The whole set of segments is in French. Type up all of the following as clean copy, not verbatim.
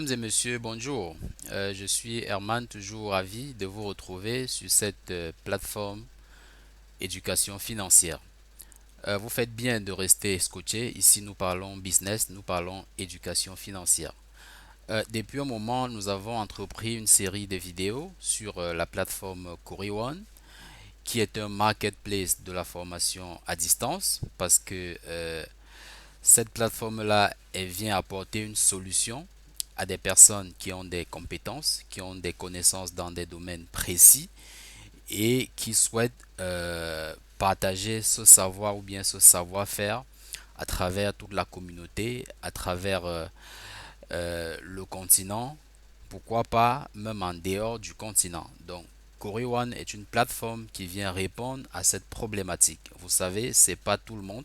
Mesdames et messieurs, bonjour. Je suis Herman, toujours ravi de vous retrouver sur cette plateforme éducation financière. Vous faites bien de rester scotché. Ici, nous parlons business, nous parlons éducation financière. Depuis un moment, nous avons entrepris une série de vidéos sur la plateforme One, qui est un marketplace de la formation à distance, parce que cette plateforme-là, elle vient apporter une solution à des personnes qui ont des compétences, qui ont des connaissances dans des domaines précis et qui souhaitent partager ce savoir ou bien ce savoir-faire à travers toute la communauté, à travers le continent, pourquoi pas même en dehors du continent. Donc, One est une plateforme qui vient répondre à cette problématique. Vous savez, c'est pas tout le monde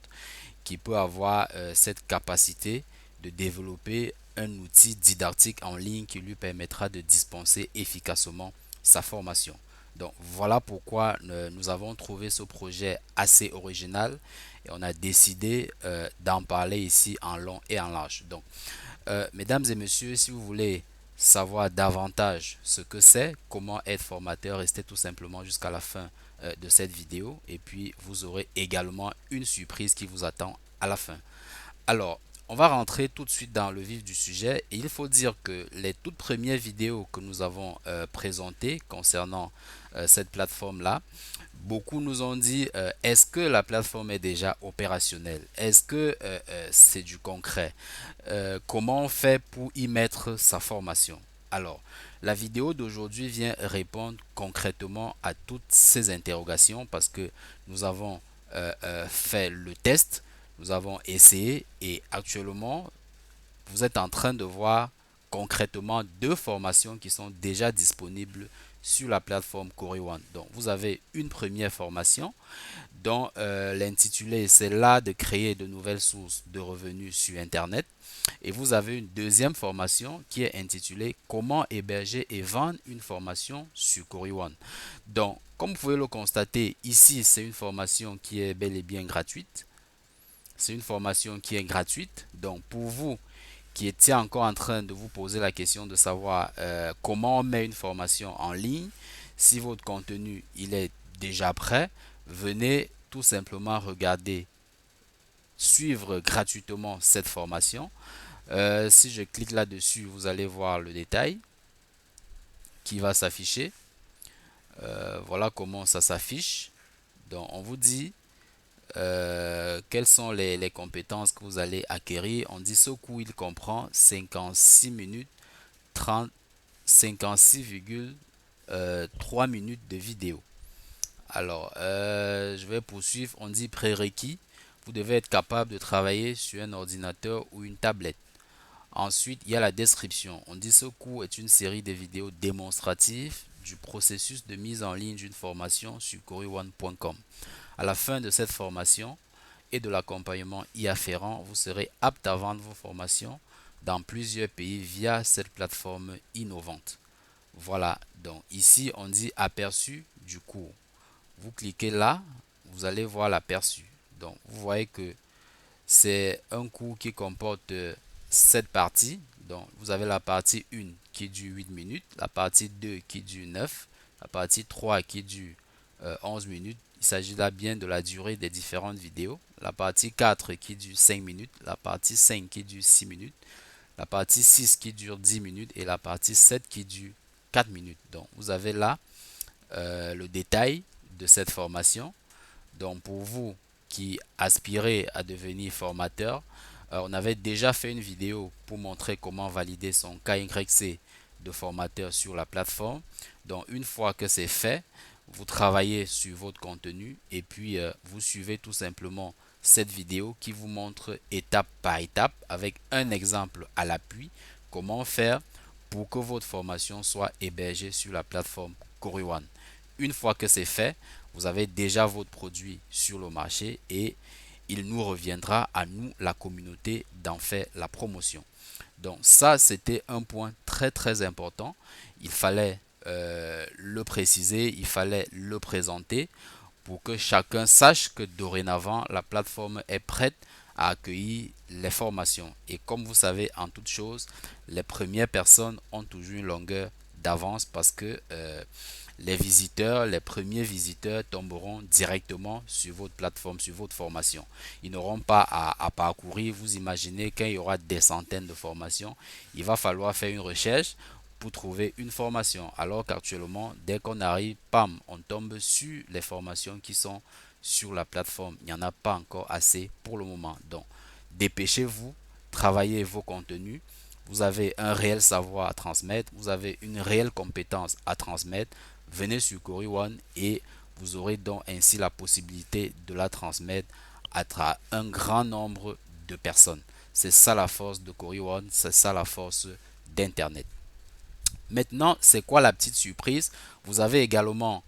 qui peut avoir cette capacité de développer un outil didactique en ligne qui lui permettra de dispenser efficacement sa formation. Donc voilà pourquoi nous avons trouvé ce projet assez original et on a décidé d'en parler ici en long et en large. Donc mesdames et messieurs, si vous voulez savoir davantage ce que c'est, comment être formateur, restez tout simplement jusqu'à la fin de cette vidéo et puis vous aurez également une surprise qui vous attend à la fin. Alors, on va rentrer tout de suite dans le vif du sujet et il faut dire que les toutes premières vidéos que nous avons présentées concernant cette plateforme-là, beaucoup nous ont dit est-ce que la plateforme est déjà opérationnelle? Est-ce que c'est du concret? Comment on fait pour y mettre sa formation? Alors, la vidéo d'aujourd'hui vient répondre concrètement à toutes ces interrogations parce que nous avons fait le test, nous avons essayé et actuellement, vous êtes en train de voir concrètement deux formations qui sont déjà disponibles sur la plateforme One. Donc, vous avez une première formation dont l'intitulé c'est l'art de créer de nouvelles sources de revenus sur Internet. Et vous avez une deuxième formation qui est intitulée Comment héberger et vendre une formation sur One. Donc, comme vous pouvez le constater, ici c'est une formation qui est bel et bien gratuite. C'est une formation qui est gratuite. Donc, pour vous qui étiez encore en train de vous poser la question de savoir comment on met une formation en ligne, si votre contenu il est déjà prêt, venez tout simplement regarder, suivre gratuitement cette formation. Si je clique là-dessus, vous allez voir le détail qui va s'afficher. Voilà comment ça s'affiche. Donc on vous dit quelles sont les compétences que vous allez acquérir. On dit ce cours il comprend 56 minutes 30 56,3 minutes de vidéo. Alors, je vais poursuivre. On dit prérequis. Vous devez être capable de travailler sur un ordinateur ou une tablette. Ensuite, il y a la description. On dit ce cours est une série de vidéos démonstratives du processus de mise en ligne d'une formation sur koreone.com. À la fin de cette formation et de l'accompagnement y afférent, vous serez apte à vendre vos formations dans plusieurs pays via cette plateforme innovante. Voilà, donc ici on dit aperçu du cours. Vous cliquez là, vous allez voir l'aperçu. Donc vous voyez que c'est un cours qui comporte 7 parties. Donc vous avez la partie 1 qui dure 8 minutes, la partie 2 qui dure 9, la partie 3 qui dure 11 minutes. Il s'agit là bien de la durée des différentes vidéos. La partie 4 qui dure 5 minutes, la partie 5 qui dure 6 minutes, la partie 6 qui dure 10 minutes et la partie 7 qui dure 4 minutes. Donc vous avez là le détail de cette formation. Donc pour vous qui aspirez à devenir formateur, on avait déjà fait une vidéo pour montrer comment valider son KYC de formateur sur la plateforme. Donc une fois que c'est fait, vous travaillez sur votre contenu et puis vous suivez tout simplement cette vidéo qui vous montre étape par étape avec un exemple à l'appui comment faire pour que votre formation soit hébergée sur la plateforme One. Une fois que c'est fait, vous avez déjà votre produit sur le marché et il nous reviendra à nous, la communauté, d'en faire la promotion. Donc ça, c'était un point très très important. Il fallait le préciser, il fallait le présenter pour que chacun sache que dorénavant, la plateforme est prête à accueillir les formations. Et comme vous savez, en toute chose, les premières personnes ont toujours une longueur d'avance parce que les visiteurs, les premiers visiteurs tomberont directement sur votre plateforme, sur votre formation. Ils n'auront pas à parcourir. Vous imaginez qu'il y aura des centaines de formations. Il va falloir faire une recherche pour trouver une formation. Alors qu'actuellement, dès qu'on arrive, pam, on tombe sur les formations qui sont sur la plateforme. Il n'y en a pas encore assez pour le moment. Donc, dépêchez-vous, travaillez vos contenus. Vous avez un réel savoir à transmettre, vous avez une réelle compétence à transmettre. Venez sur Cori One et vous aurez donc ainsi la possibilité de la transmettre à un grand nombre de personnes. C'est ça la force de Cori One, c'est ça la force d'Internet. Maintenant, c'est quoi la petite surprise? Vous avez également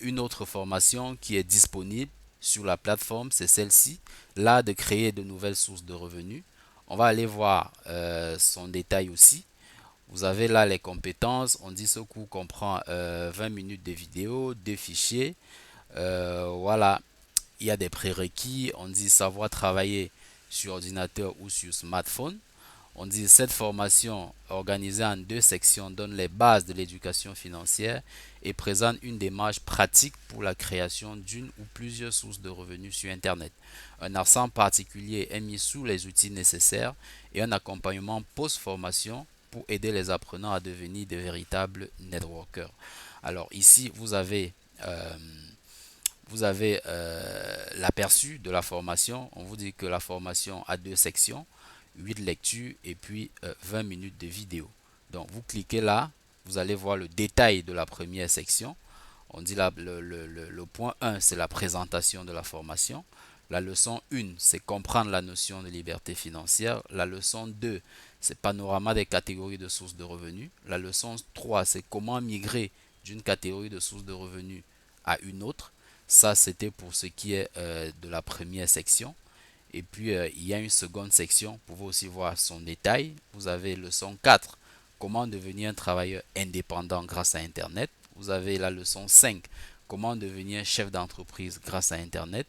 une autre formation qui est disponible sur la plateforme, c'est celle-ci, là de créer de nouvelles sources de revenus. On va aller voir son détail aussi. Vous avez là les compétences. On dit ce cours comprend 20 minutes de vidéo, 2 fichiers. Voilà, il y a des prérequis. On dit savoir travailler sur ordinateur ou sur smartphone. On dit cette formation organisée en 2 sections donne les bases de l'éducation financière et présente une démarche pratique pour la création d'une ou plusieurs sources de revenus sur Internet. Un accent particulier est mis sur les outils nécessaires et un accompagnement post-formation pour aider les apprenants à devenir de véritables networkers. Alors ici, euh, vous avez l'aperçu de la formation. On vous dit que la formation a 2 sections, 8 lectures et puis 20 minutes de vidéo. Donc vous cliquez là, vous allez voir le détail de la première section. On dit là, le point 1, c'est la présentation de la formation. La leçon 1, c'est comprendre la notion de liberté financière. La leçon 2, c'est panorama des catégories de sources de revenus. La leçon 3, c'est comment migrer d'une catégorie de sources de revenus à une autre. Ça, c'était pour ce qui est de la première section. Et puis, il y a une seconde section. Vous pouvez aussi voir son détail. Vous avez leçon 4, comment devenir un travailleur indépendant grâce à Internet. Vous avez la leçon 5, comment devenir chef d'entreprise grâce à Internet.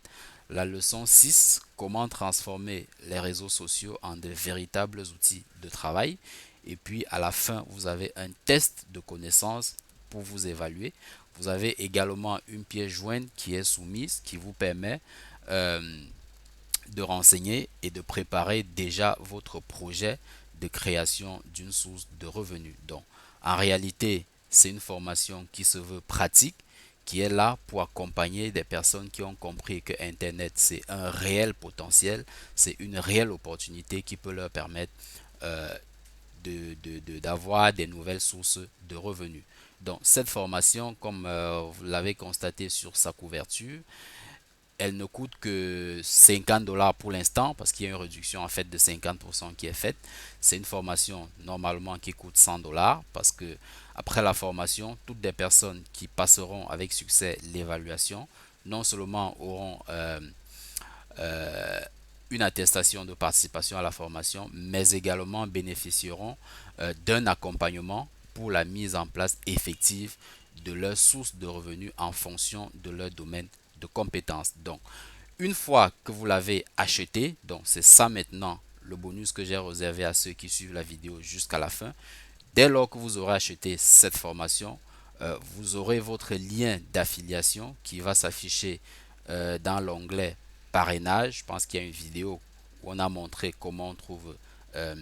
La leçon 6, comment transformer les réseaux sociaux en de véritables outils de travail. Et puis, à la fin, vous avez un test de connaissances pour vous évaluer. Vous avez également une pièce jointe qui est soumise, qui vous permet euh, de renseigner et de préparer déjà votre projet de création d'une source de revenus. Donc, en réalité, c'est une formation qui se veut pratique, qui est là pour accompagner des personnes qui ont compris que Internet, c'est un réel potentiel, c'est une réelle opportunité qui peut leur permettre euh, d'avoir des nouvelles sources de revenus. Donc, cette formation, comme vous l'avez constaté sur sa couverture, elle ne coûte que 50 $ pour l'instant parce qu'il y a une réduction en fait de 50% qui est faite. C'est une formation normalement qui coûte 100 $ parce que après la formation, toutes les personnes qui passeront avec succès l'évaluation non seulement auront euh, une attestation de participation à la formation, mais également bénéficieront d'un accompagnement pour la mise en place effective de leur source de revenus en fonction de leur domaine de compétences. Donc, une fois que vous l'avez acheté, donc c'est ça maintenant le bonus que j'ai réservé à ceux qui suivent la vidéo jusqu'à la fin. Dès lors que vous aurez acheté cette formation, vous aurez votre lien d'affiliation qui va s'afficher dans l'onglet parrainage. Je pense qu'il y a une vidéo où on a montré comment on trouve euh,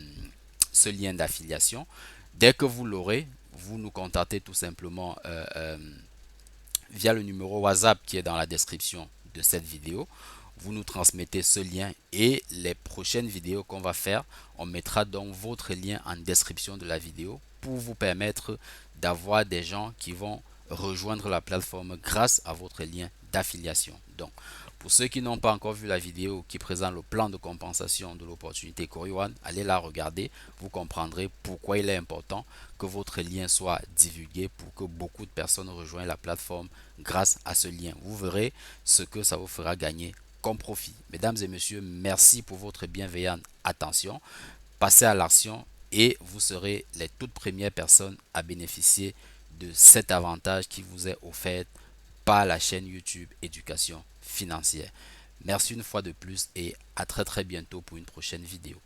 ce lien d'affiliation. Dès que vous l'aurez, vous nous contactez tout simplement via le numéro WhatsApp qui est dans la description de cette vidéo. Vous nous transmettez ce lien et les prochaines vidéos qu'on va faire, on mettra donc votre lien en description de la vidéo pour vous permettre d'avoir des gens qui vont rejoindre la plateforme grâce à votre lien d'affiliation. Donc, pour ceux qui n'ont pas encore vu la vidéo qui présente le plan de compensation de l'opportunité Cori One, allez la regarder, vous comprendrez pourquoi il est important que votre lien soit divulgué pour que beaucoup de personnes rejoignent la plateforme grâce à ce lien. Vous verrez ce que ça vous fera gagner comme profit. Mesdames et messieurs, merci pour votre bienveillante attention. Passez à l'action et vous serez les toutes premières personnes à bénéficier de cet avantage qui vous est offert par la chaîne YouTube Éducation Financière. Merci une fois de plus et à très très bientôt pour une prochaine vidéo.